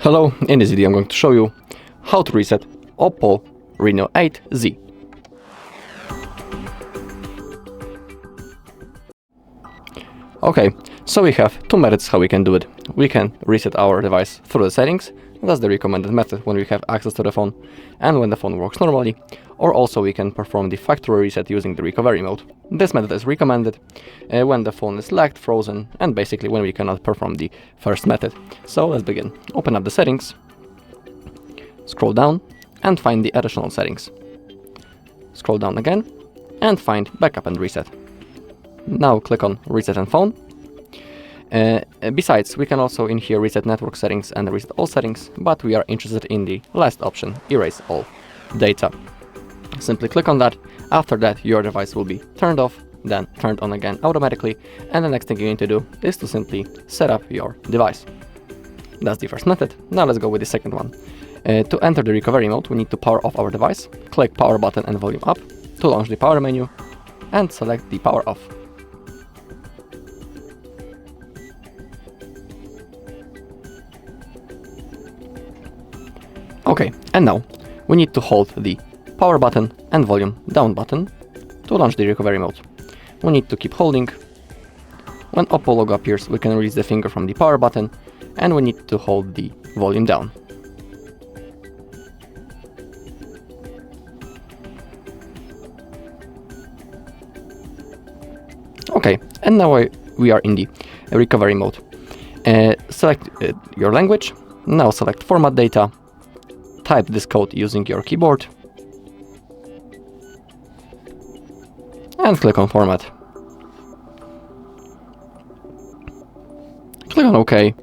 Hello, in this video I'm going to show you how to reset OPPO Reno8 Z. Okay, so we have two methods how we can do it. We can reset our device through the settings, that's the recommended method when we have access to the phone and when the phone works normally, or also we can perform the factory reset using the recovery mode. This method is recommended when the phone is lagged, frozen, and basically when we cannot perform the first method. So let's begin. Open up the settings, scroll down and find the additional settings. Scroll down again and find backup and reset. Now click on reset and phone. Besides, we can also in here reset network settings and reset all settings, but we are interested in the last option, erase all data. Simply click on that. After that, your device will be turned off, then turned on again automatically, and the next thing you need to do is to simply set up your device. That's the first method. Now let's go with the second one. To enter the recovery mode, we need to power off our device, click power button and volume up to launch the power menu, and select the power off. Okay, and now we need to hold the power button and volume down button to launch the recovery mode. We need to keep holding. When OPPO logo appears, we can release the finger from the power button and we need to hold the volume down. Okay, and now we are in the recovery mode. Select your language. Now select format data. Type this code using your keyboard and click on format. Click on OK,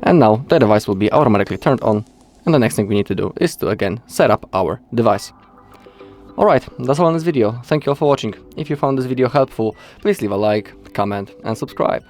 and now the device will be automatically turned on, and the next thing we need to do is to again set up our device. Alright, that's all in this video. Thank you all for watching. If you found this video helpful, please leave a like, comment and subscribe.